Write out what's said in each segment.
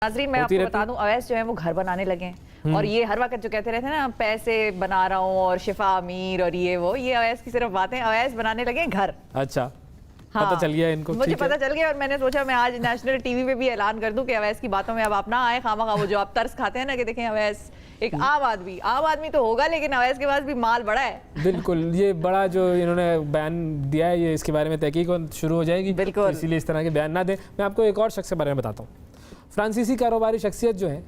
नाज़रीन मैं आपको बता दूं, अवैस जो है वो घर बनाने लगे हैं और ये हर वक्त जो कहते रहते हैं ना पैसे बना रहा हूँ और शिफा अमीर और ये अवैस की सिर्फ बातें, अवैस बनाने लगे घर। अच्छा, हाँ, पता चल गया इनको? मुझे पता चल गया और मैंने सोचा मैं आज नेशनल टीवी पे भी ऐलान कर दूं कि अवैस की बातों में अब आप ना आए खामा खा। वो जो आप तरस खाते हैं ना कि देखें अवैस एक आम आदमी तो होगा लेकिन अवैस के पास भी माल बड़ा है। बिल्कुल, ये बड़ा जो इन्होंने बयान दिया है ये इसके बारे में तहकीक शुरू हो जाएगी, बिल्कुल, इसीलिए इस तरह के बयान ना दें। मैं आपको एक और शख्स के बारे में बताता हूँ। फ्रांसीसी कारोबारी शख्सियत जो है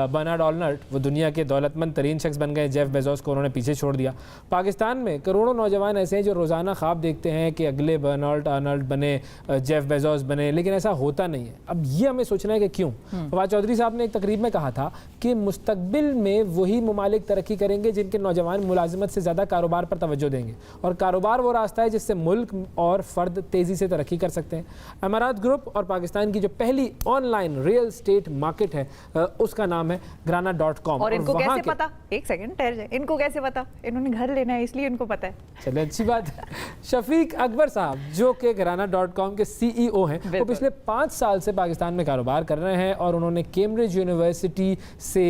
बर्नार्ड आर्नल्ट, वो दुनिया के दौलतमंद तरीन शख्स बन गए। जेफ बेजोस को उन्होंने पीछे छोड़ दिया। पाकिस्तान में करोड़ों नौजवान ऐसे हैं जो रोज़ाना ख्वाब देखते हैं कि अगले बर्नार्ड आर्नल्ट बने, जेफ बेजोस बने, लेकिन ऐसा होता नहीं है। अब ये हमें सोचना है कि क्यों। फवाद चौधरी साहब ने एक तकरीब में कहा था कि मुस्तकबिल में वही ममालिक तरक्की करेंगे जिनके नौजवान मुलाजिमत से ज़्यादा कारोबार पर तवज्जो देंगे, और कारोबार वो रास्ता है जिससे मुल्क और फ़र्द तेज़ी से तरक्की कर सकते हैं। अमारात ग्रुप और पाकिस्तान की जो पहली ऑनलाइन रियल स्टेट मार्केट है उसका नाम है grana.com। और इनको कैसे पता? एक सेकंड ठहर जाए, इनको कैसे पता? इन्होंने घर लेना है इसलिए इनको पता है। चलिए अच्छी बात है। शफीक अकबर साहब जो कि grana.com के CEO हैं, वो पिछले 5 साल से पाकिस्तान में कारोबार कर रहे हैं और उन्होंने कैम्ब्रिज यूनिवर्सिटी से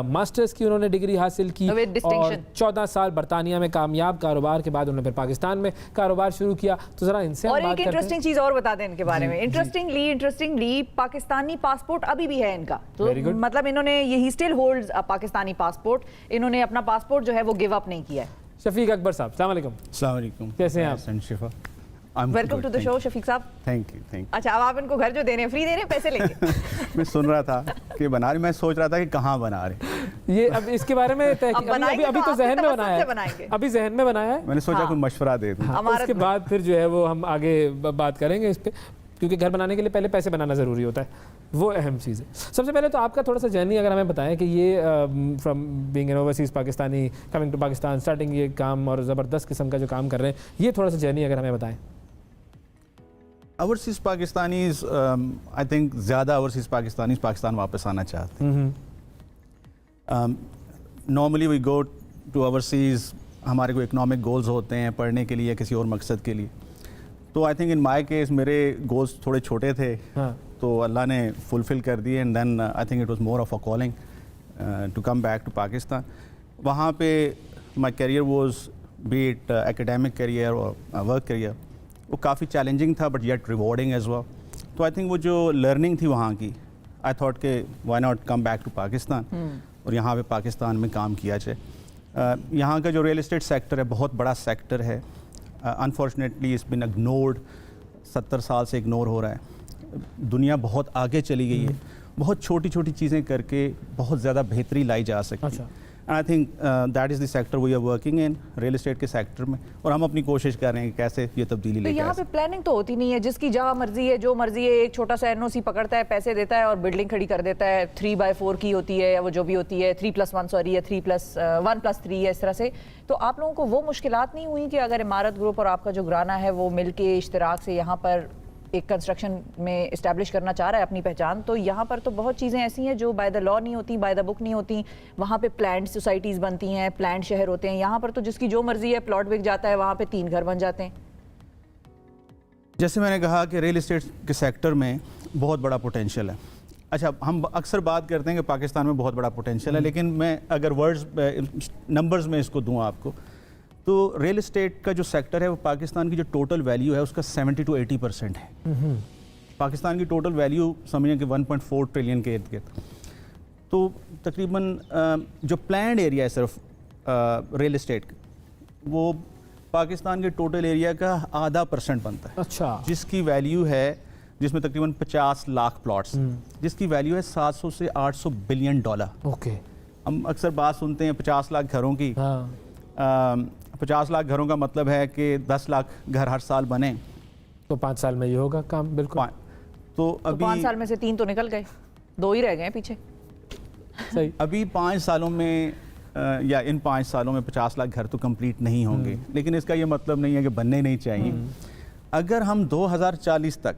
मास्टर्स की उन्होंने डिग्री हासिल की और 14 साल बरतानिया में कामयाब कारोबार के बाद उन्होंने फिर पाकिस्तान में कारोबार शुरू किया। तो जरा इनसे और एक इंटरेस्टिंग चीज और बता दें इनके बारे में। इंटरेस्टिंगली पाकिस्तानी पासपोर्ट अभी भी है इनका, तो मतलब इन्होंने यही स्टिल होल्ड्स पाकिस्तानी पासपोर्ट, इन्होंने अपना पासपोर्ट जो है वो गिव अप नहीं किया है। शफीक अकबर साहब, अस्सलाम वालेकुम। कैसे हैं आप? Shifa, welcome to the show Shafiq साहब। Thank you. अच्छा, अब आप इनको घर जो दे रहे हैं फ्री दे रहे हैं, पैसे लेंगे? मैं सुन रहा था कि बना रहे, मैं सोच रहा था कि कहाँ बना रहे ये। अब इसके बारे में अभी तो जहन में बनाया है, अभी जहन में बनाया है। मैंने सोचा कोई मशवरा दे दूं। उसके बाद फिर जो है वो हम आगे बात करेंगे इस पे, क्योंकि घर बनाने के लिए पहले पैसे बनाना ज़रूरी होता है, वो अहम चीज़ है। सबसे पहले तो आपका थोड़ा सा जर्नी अगर हमें बताएं कि ये from being an overseas Pakistani coming to Pakistan, starting ये काम और ज़बरदस्त किस्म का जो काम कर रहे हैं, ये थोड़ा सा जर्नी अगर हमें बताएं। ओवरसीज़ पाकिस्तानीज़, आई थिंक ज़्यादा ओवरसीज़ पाकिस्तानीज़ पाकिस्तान वापस आना चाहते हैं। Normally we go to overseas, हमारे को इकोनॉमिक गोल्स होते हैं पढ़ने के लिए या किसी और मकसद के लिए। तो I think in my case मेरे गोल्स थोड़े छोटे थे, हाँ, तो अल्लाह ने फुलफ़िल कर दिए and then I think it was more of a calling to come back to Pakistan. वहाँ पे my career was be it academic career और वर्क करियर, वो काफ़ी चैलेंजिंग था but yet rewarding as well. तो आई थिंक वो जो learning थी वहाँ की, आई थॉट के why not come back to Pakistan और यहाँ पे पाकिस्तान में काम किया जाए। यहाँ का जो रियल इस्टेट सेक्टर है बहुत बड़ा सेक्टर है। अनफॉर्चुनेटली इट्स बिन इग्नोर्ड, 70 साल से इग्नोर हो रहा है। दुनिया बहुत आगे चली गई है, बहुत छोटी छोटी चीज़ें करके बहुत ज़्यादा बेहतरी लाई जा सकती है। And I think that is the sector we are working in, real estate के सेक्टर में, और हम अपनी कोशिश कर रहे हैं कि कैसे ये तब्दीली लेके आए। यहाँ पे प्लानिंग तो होती नहीं है, जिसकी जहाँ मर्जी है जो मर्जी है, एक छोटा सा एनओसी पकड़ता है, पैसे देता है और बिल्डिंग खड़ी कर देता है। 3x4 की होती है या वो जो भी होती है, 3+1 सॉरी, या 3+1+3 है, इस तरह से। तो आप लोगों को वो मुश्किलात नहीं हुई कि अगर इमारत ग्रुप और आपका जो ग्राना है वो मिल के इश्तराक से यहाँ पर एक कंस्ट्रक्शन में इस्टेब्लिश करना चाह रहा है अपनी पहचान, तो यहाँ पर तो बहुत चीज़ें ऐसी हैं जो बाय द लॉ नहीं होती, बाय द बुक नहीं होती। वहाँ पे प्लान्ड सोसाइटीज़ बनती हैं, प्लान्ड शहर होते हैं। यहाँ पर तो जिसकी जो मर्जी है प्लॉट बिक जाता है, वहाँ पे 3 घर बन जाते हैं। जैसे मैंने कहा कि रियल इस्टेट के सेक्टर में बहुत बड़ा पोटेंशियल है। अच्छा, हम अक्सर बात करते हैं कि पाकिस्तान में बहुत बड़ा पोटेंशियल है, लेकिन मैं अगर वर्ड्स नंबर्स में इसको दूँ आपको, तो रियल इस्टेट का जो सेक्टर है वो पाकिस्तान की जो टोटल वैल्यू है उसका 70 to 80% है। पाकिस्तान की टोटल वैल्यू समझें कि 1.4 ट्रिलियन के इर्द गिर्द। तो तकरीबन जो प्लान्ड एरिया है सिर्फ रियल इस्टेट वो पाकिस्तान के टोटल एरिया का आधा % बनता है। अच्छा, जिसकी वैल्यू है, जिसमें तकरीबन 50 लाख प्लॉट्स, जिसकी वैल्यू है 700 से 800 बिलियन डॉलर। ओके, हम अक्सर बात सुनते हैं 50 लाख घरों की। 50 लाख घरों का मतलब है कि 10 लाख घर हर साल बने, तो 5 साल में ये होगा काम। बिल्कुल। तो अभी 5 साल में से 3 तो निकल गए, 2 ही रह गए पीछे। सही। अभी 5 सालों में या इन 5 सालों में 50 लाख घर तो कंप्लीट नहीं होंगे, लेकिन इसका ये मतलब नहीं है कि बनने नहीं चाहिए। अगर हम 2040 तक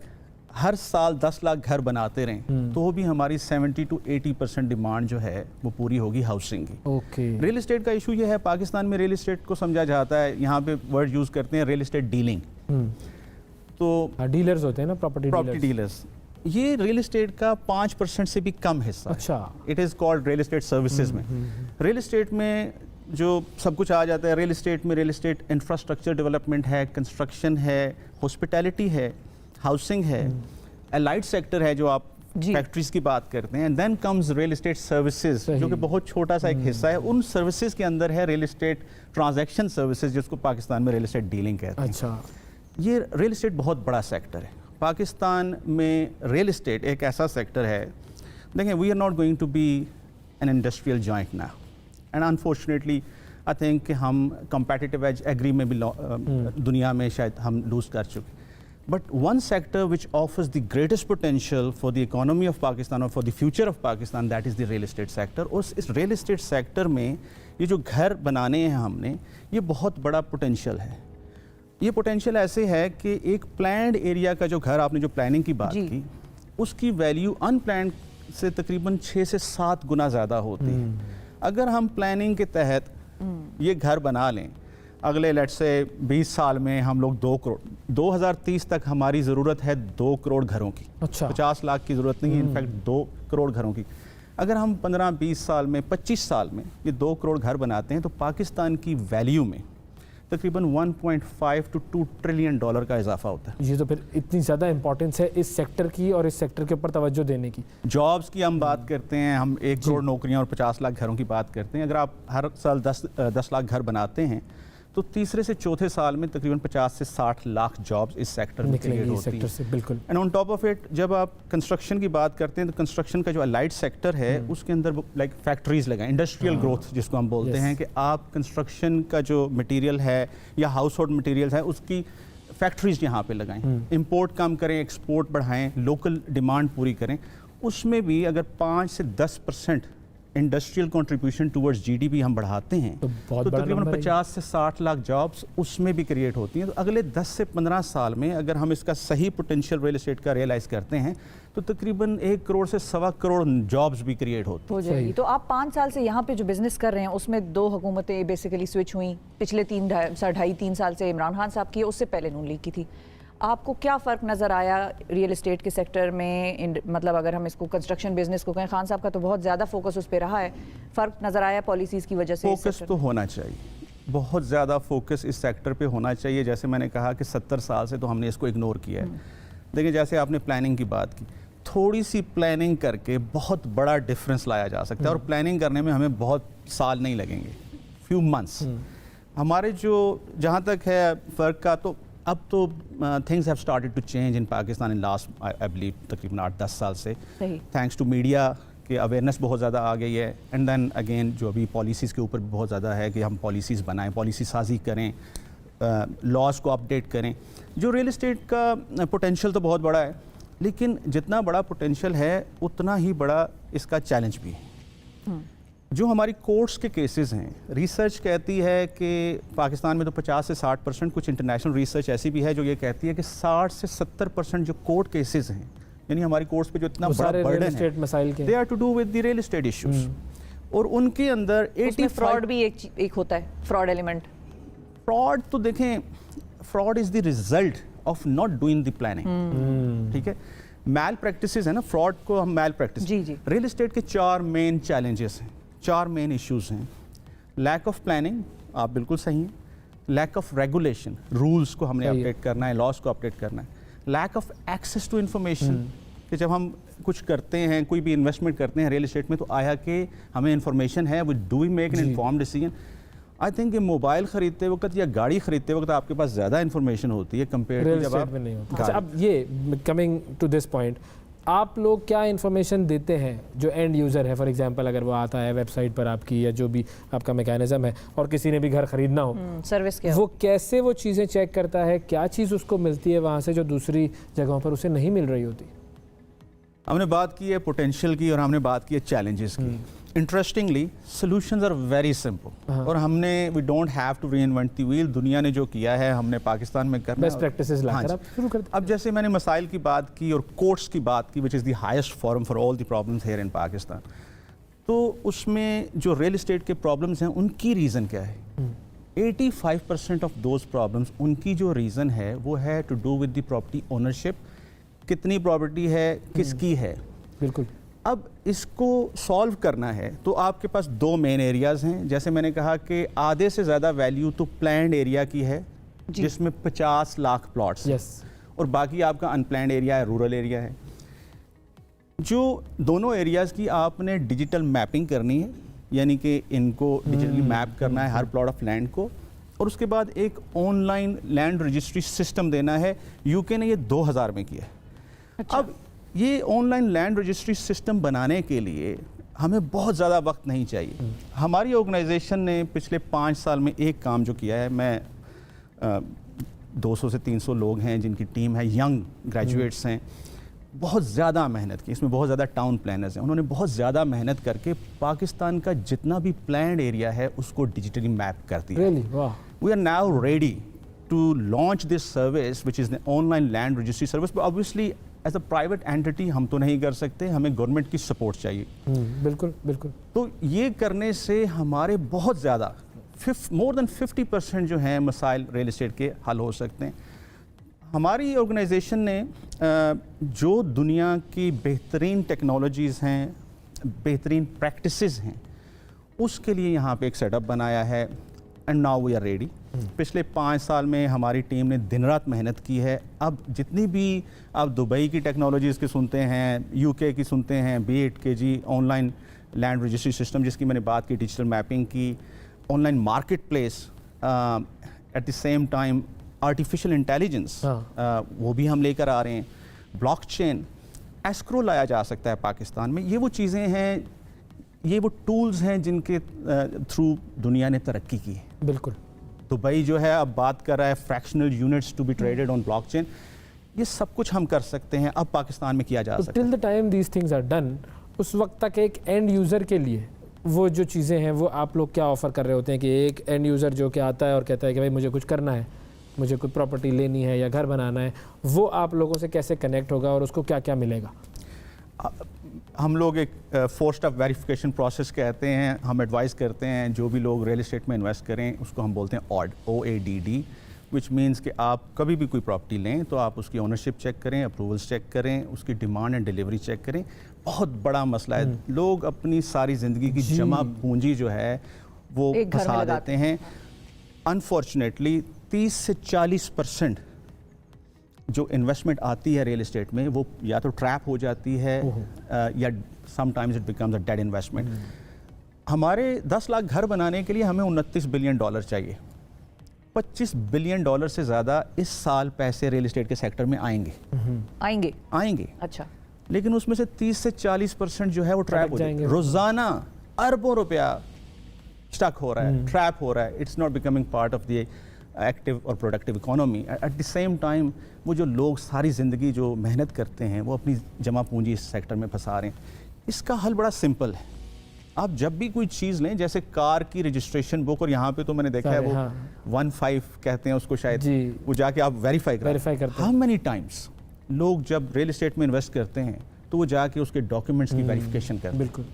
हर साल 10 लाख घर बनाते रहें तो भी हमारी 70 to 80% डिमांड जो है वो पूरी होगी हाउसिंग की। ओके। रियल इस्टेट का इशू ये है, पाकिस्तान में रियल इस्टेट को समझा जाता है, यहाँ पे वर्ड यूज़ करते हैं रियल इस्टेट डीलिंग। तो डीलर्स होते हैं ना, प्रॉपर्टी डीलर्स, ये रियल एस्टेट का 5% से भी कम हिस्सा है। अच्छा। It is called real estate services में। रियल एस्टेट में जो सब कुछ आ जाता है, रियल एस्टेट में रियल एस्टेट इंफ्रास्ट्रक्चर डेवलपमेंट है, कंस्ट्रक्शन है, हॉस्पिटैलिटी है, हाउसिंग है, एलाइड सेक्टर है जो आप फैक्ट्रीज की बात करते हैं, and then comes real estate services जो कि बहुत छोटा सा एक हिस्सा है। उन सर्विसेज के अंदर है रियल एस्टेट ट्रांजैक्शन सर्विसेज, जिसको पाकिस्तान में रियल एस्टेट डीलिंग कहते हैं। अच्छा। ये रियल एस्टेट बहुत बड़ा सेक्टर है पाकिस्तान में। रियल एस्टेट एक ऐसा सेक्टर है, देखें, we are not going to be an industrial joint now, and unfortunately I think कि हम कम्पिटिटिव एज एग्री में भी दुनिया में शायद हम लूज़ कर चुके। But one sector which offers the greatest potential for the economy of Pakistan or for the future of Pakistan, that is the real estate sector. और इस real estate sector में ये जो घर बनाने हैं हमने, ये बहुत बड़ा potential है। ये potential ऐसे है कि एक planned area का जो घर, आपने जो planning की बात की, उसकी value unplanned से तकरीबन 6 से 7 गुना ज़्यादा होती है। अगर हम planning के तहत ये घर बना लें, अगले लेट्स से 20 साल में हम लोग 2 करोड़, 2030 तक हमारी ज़रूरत है 2 करोड़ घरों की। अच्छा। 50 लाख की ज़रूरत नहीं है, इनफैक्ट 2 करोड़ घरों की। अगर हम 15-20 साल में, 25 साल में ये 2 करोड़ घर बनाते हैं तो पाकिस्तान की वैल्यू में तकरीबन 1.5 to 2 ट्रिलियन डॉलर का इजाफा होता है। ये तो फिर इतनी ज़्यादा इंपॉर्टेंस है इस सेक्टर की और इस सेक्टर के ऊपर तवज्जो देने की। जॉब्स की हम बात करते हैं, हम 1 करोड़ नौकरियां और 50 लाख घरों की बात करते हैं। अगर आप हर साल 10 लाख घर बनाते हैं तो तीसरे से चौथे साल में तकरीबन 50 से 60 लाख जॉब्स इस सेक्टर में क्रिएट होती हैं। बिल्कुल। And on top of it, जब आप कंस्ट्रक्शन की बात करते हैं तो कंस्ट्रक्शन का जो अलाइड सेक्टर है उसके अंदर लाइक फैक्ट्रीज लगाएं, इंडस्ट्रियल ग्रोथ जिसको हम बोलते हैं, कि आप कंस्ट्रक्शन का जो मटेरियल है या हाउस होल्ड मटेरियल है उसकी फैक्ट्रीज यहाँ पे लगाएं, इंपोर्ट कम करें, एक्सपोर्ट बढ़ाएं, लोकल डिमांड पूरी करें। उसमें भी अगर 5 से 10% इंडस्ट्रियल कंट्रीब्यूशन टुवर्ड्स जीडीपी हम बढ़ाते हैं तो तकरीबन 50 से 60 लाख जॉब्स उसमें भी क्रिएट होती हैं। तो अगले 10 से 15 साल में अगर हम इसका सही पोटेंशियल रियल एस्टेट का रियलाइज़ करते हैं तो तकरीबन 1 करोड़ से 1.25 करोड़ जॉब्स भी क्रिएट होती हो जाएगी। तो आप 5 साल से यहाँ पे जो बिजनेस कर रहे हैं उसमें 2 हुकूमतें बेसिकली स्विच हुई, पिछले 2.5-3 साल से इमरान खान साहब की है, उससे पहले नून लीग की थी। आपको क्या फ़र्क नज़र आया रियल एस्टेट के सेक्टर में? मतलब अगर हम इसको कंस्ट्रक्शन बिजनेस को कहें, खान साहब का तो बहुत ज़्यादा फोकस उस पर रहा है, फ़र्क नज़र आया पॉलिसीज़ की वजह से? फोकस तो होना चाहिए, बहुत ज़्यादा फोकस इस सेक्टर पे होना चाहिए। जैसे मैंने कहा कि 70 साल से तो हमने इसको इग्नोर किया है। देखिए, जैसे आपने प्लानिंग की बात की, थोड़ी सी प्लानिंग करके बहुत बड़ा डिफरेंस लाया जा सकता है, और प्लानिंग करने में हमें बहुत साल नहीं लगेंगे, फ्यू मंथ्स। हमारे जो जहाँ तक है फ़र्क का, तो अब तो things have started to change in Pakistan in last I believe तकरीबन 8-10 साल से, थैंक्स टू मीडिया कि अवेयरनेस बहुत ज़्यादा आ गई है। एंड देन अगेन जो अभी पॉलिसीज़ के ऊपर भी बहुत ज़्यादा है कि हम पॉलिसीज़ बनाएं, पॉलिसी साजी करें, लॉज को अपडेट करें। जो रियल एस्टेट का पोटेंशियल तो बहुत बड़ा है, लेकिन जितना बड़ा पोटेंशियल है उतना ही बड़ा इसका चैलेंज भी है। जो हमारी कोर्ट्स के केसेस हैं, रिसर्च कहती है कि पाकिस्तान में तो 50 से 60%, कुछ इंटरनेशनल रिसर्च ऐसी भी है जो ये कहती है कि 60 से 70% जो कोर्ट केसेस हैं, यानी हमारी कोर्ट्स पे जो इतना बड़ा बर्डन है, they are to do with the real estate issues. और उनके अंदर 80 फ्रॉड भी एक होता है, फ्रॉड एलिमेंट। फ्रॉड तो देखें, fraud is the result of not doing the planning, ठीक है। मैल प्रैक्टिसेस है ना, फ्रॉड को हम मैल प्रैक्टिस। रियल एस्टेट के 4 मेन चैलेंजेस हैं, 4 मेन इश्यूज हैं। लैक ऑफ प्लानिंग, आप बिल्कुल सही हैं। लैक ऑफ रेगुलेशन, रूल्स को हमने अपडेट करना है, लॉज को अपडेट करना है। Lack of access to information, कि जब हम कुछ करते हैं, कोई भी इन्वेस्टमेंट करते हैं रियल एस्टेट में, तो आया कि हमें इन्फॉर्मेशन है, we do we make an informed decision. I think कि मोबाइल खरीदते वक्त या गाड़ी खरीदते वक्त आपके पास ज़्यादा इन्फॉर्मेशन होती है कंपेयर टू जब आप नहीं होती। अच्छा, अब ये कमिंग टू दिस पॉइंट, आप लोग क्या इन्फॉर्मेशन देते हैं जो एंड यूज़र है? फॉर एग्जांपल अगर वो आता है वेबसाइट पर आपकी, या जो भी आपका मैकेनिज्म है, और किसी ने भी घर ख़रीदना हो, सर्विस क्या, वो कैसे वो चीज़ें चेक करता है? क्या चीज़ उसको मिलती है वहाँ से जो दूसरी जगहों पर उसे नहीं मिल रही होती? हमने बात की है पोटेंशियल की, और हमने बात की है चैलेंजेस की। Interestingly solutions are very simple, और हमने we don't have to reinvent the wheel. दुनिया ने जो किया है हमने पाकिस्तान में करना, बेस्ट प्रैक्टिसेस लाकर आप शुरू करते हैं। अब जैसे मैंने मसाइल की बात की और कोर्ट्स की बात की, विच is the highest forum for all the problems here in Pakistan, तो उसमें जो रियल एस्टेट के प्रॉब्लम्स हैं उनकी रीज़न क्या है? 85% ऑफ दोज प्रॉब्लम्स, उनकी जो रीज़न है वो है to do with the property ownership कितनी प्रॉपर्टी है, किसकी है। बिल्कुल। अब इसको सॉल्व करना है तो आपके पास दो मेन एरियाज़ हैं। जैसे मैंने कहा कि आधे से ज़्यादा वैल्यू तो प्लैंड एरिया की है जिसमें 50 लाख प्लॉट्स हैं, और बाकी आपका अनप्लैंड एरिया है, रूरल एरिया है। जो दोनों एरियाज़ की आपने डिजिटल मैपिंग करनी है, यानी कि इनको डिजिटली मैप करना है हर प्लॉट ऑफ लैंड को, और उसके बाद एक ऑनलाइन लैंड रजिस्ट्री सिस्टम देना है। यूके ने ये 2000 में किया है। अच्छा। अब ये ऑनलाइन लैंड रजिस्ट्री सिस्टम बनाने के लिए हमें बहुत ज़्यादा वक्त नहीं चाहिए। हमारी ऑर्गेनाइजेशन ने पिछले 5 साल में एक काम जो किया है, मैं 200 से 300 लोग हैं जिनकी टीम है, यंग ग्रेजुएट्स हैं, बहुत ज़्यादा मेहनत की। इसमें बहुत ज़्यादा टाउन प्लानर्स हैं, उन्होंने बहुत ज़्यादा मेहनत करके पाकिस्तान का जितना भी प्लान्ड एरिया है उसको डिजिटली मैप कर दिया। We are now ready to launch this service which is the online land registry service. But obviously as a private entity हम तो नहीं कर सकते, हमें गवर्नमेंट की सपोर्ट चाहिए। बिल्कुल बिल्कुल। तो ये करने से हमारे बहुत ज़्यादा मोर देन 50% जो हैं मसाइल रियल एस्टेट के हल हो सकते हैं। हमारी ऑर्गेनाइजेशन ने जो दुनिया की बेहतरीन टेक्नोलॉजीज़ हैं, बेहतरीन प्रैक्टिसेस हैं, उसके लिए यहाँ पे एक सेटअप बनाया है, and now we are ready. पिछले 5 साल में हमारी टीम ने दिन रात मेहनत की है। अब जितनी भी आप दुबई की टेक्नोलॉजीज़ की सुनते हैं, यूके की सुनते हैं, B8KG online land registry system जिसकी मैंने बात की, डिजिटल मैपिंग की, online market place, eight the same time artificial intelligence, वो भी हम लेकर आ रहे हैं। ब्लॉकचेन, एस्क्रो लाया जा सकता है पाकिस्तान में। ये वो चीज़ें हैं, ये वो टूल्स हैं जिनके थ्रू दुनिया ने तरक्की की है। बिल्कुल। दुबई जो है अब बात कर रहा है fractional units to be traded on blockchain. ये सब कुछ हम कर सकते हैं, अब पाकिस्तान में किया जा सकता है। Till the time these things are done, उस वक्त तक एक एंड यूज़र के लिए वो जो चीज़ें हैं वो आप लोग क्या ऑफ़र कर रहे होते हैं कि एक एंड यूज़र जो कि आता है और कहता है कि भाई मुझे कुछ करना है, मुझे कोई प्रॉपर्टी लेनी है या घर बनाना है, वो आप लोगों से कैसे कनेक्ट होगा और उसको क्या क्या मिलेगा? हम लोग एक 4 स्टेप वेरिफिकेशन प्रोसेस कहते हैं, हम एडवाइस करते हैं जो भी लोग रियल एस्टेट में इन्वेस्ट करें उसको हम बोलते हैं OADD, विच मीन्स कि आप कभी भी कोई प्रॉपर्टी लें तो आप उसकी ओनरशिप चेक करें, अप्रूवल्स चेक करें, उसकी डिमांड एंड डिलीवरी चेक करें। बहुत बड़ा मसला है, लोग अपनी सारी ज़िंदगी की जमा पूंजी जो है वो फंसा देते हैं। अनफॉर्चुनेटली 30 से 40% जो इन्वेस्टमेंट आती है रियल एस्टेट में वो या तो ट्रैप हो जाती है या sometimes it becomes a dead investment. हमारे 10 लाख घर बनाने के लिए हमें $29 बिलियन चाहिए। $25 बिलियन से ज़्यादा इस साल पैसे रियल एस्टेट के सेक्टर में आएंगे। अच्छा। लेकिन उसमें से 30 से 40% जो है वो ट्रैप हो जाएंगे। रोज़ाना अरबों रुपया स्टक हो रहा है, ट्रैप हो रहा है। It's not becoming part of the active और productive economy. At the same time वो जो लोग सारी ज़िंदगी जो मेहनत करते हैं वो अपनी जमा पूंजी इस सेक्टर में फंसा रहे हैं। इसका हल बड़ा सिंपल है। आप जब भी कोई चीज़ लें, जैसे कार की रजिस्ट्रेशन बुक, और यहाँ पे तो मैंने देखा है वो 15 कहते हैं उसको शायद, वो जाके आप वेरीफाई करते हैं। हाउ मेनी टाइम्स लोग जब रियल एस्टेट में इन्वेस्ट करते हैं तो वो जाके उसके डॉक्यूमेंट्स की वेरिफिकेशन करते हैं। बिल्कुल।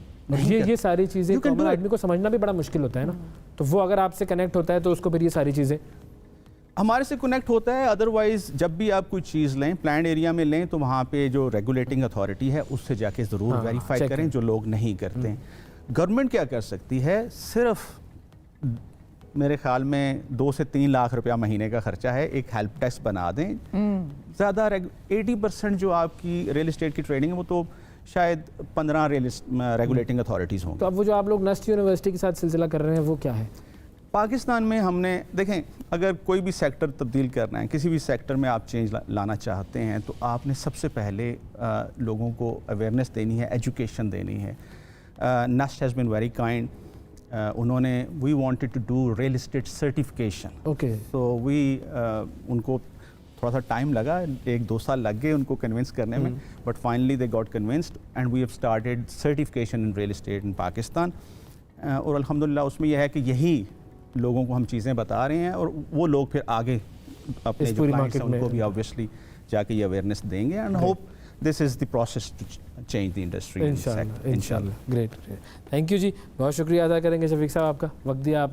ये सारी चीज़ें कॉमन आदमी को समझना भी बड़ा मुश्किल होता है ना, तो वो अगर आपसे कनेक्ट होता है तो उसको फिर ये सारी चीज़ें हमारे से कनेक्ट होता है। अदरवाइज जब भी आप कोई चीज़ लें, प्लान्ड एरिया में लें, तो वहाँ पे जो रेगुलेटिंग अथॉरिटी है उससे जाके ज़रूर वेरीफाई करें, जो लोग नहीं करते हैं। गवर्नमेंट क्या कर सकती है, सिर्फ मेरे ख्याल में 2 से 3 लाख रुपया महीने का खर्चा है, एक हेल्प डेस्क बना दें। ज़्यादा 80% जो आपकी रियल एस्टेट की ट्रेडिंग है वो तो शायद 15 रेगुलेटिंग अथॉरिटीज़ होंगी। तो अब वो जो आप लोग नस्ट यूनिवर्सिटी के साथ सिलसिला कर रहे हैं वो क्या है? पाकिस्तान में हमने देखें, अगर कोई भी सेक्टर तब्दील करना है, किसी भी सेक्टर में आप चेंज लाना चाहते हैं तो आपने सबसे पहले लोगों को अवेयरनेस देनी है, एजुकेशन देनी है। NUST has been very kind. उन्होंने we wanted to do real estate certification. Okay. तो उनको थोड़ा सा टाइम लगा, 1-2 साल लग गए उनको कन्विंस करने में, but finally they got convinced and we have started certification in real estate in Pakistan. और अल्हम्दुलिल्लाह उसमें यह है कि यही लोगों को हम चीज़ें बता रहे हैं और वो लोग फिर आगे अपने जो क्लाइंट्स हैं उनको भी ऑब्वियसली जाके ये अवेयरनेस देंगे। And hope this is the process to change the industry. इंशाल्लाह। ग्रेट। थैंक यू जी, बहुत शुक्रिया अदा करेंगे शफीक साहब, आपका वक्त दिया आपने।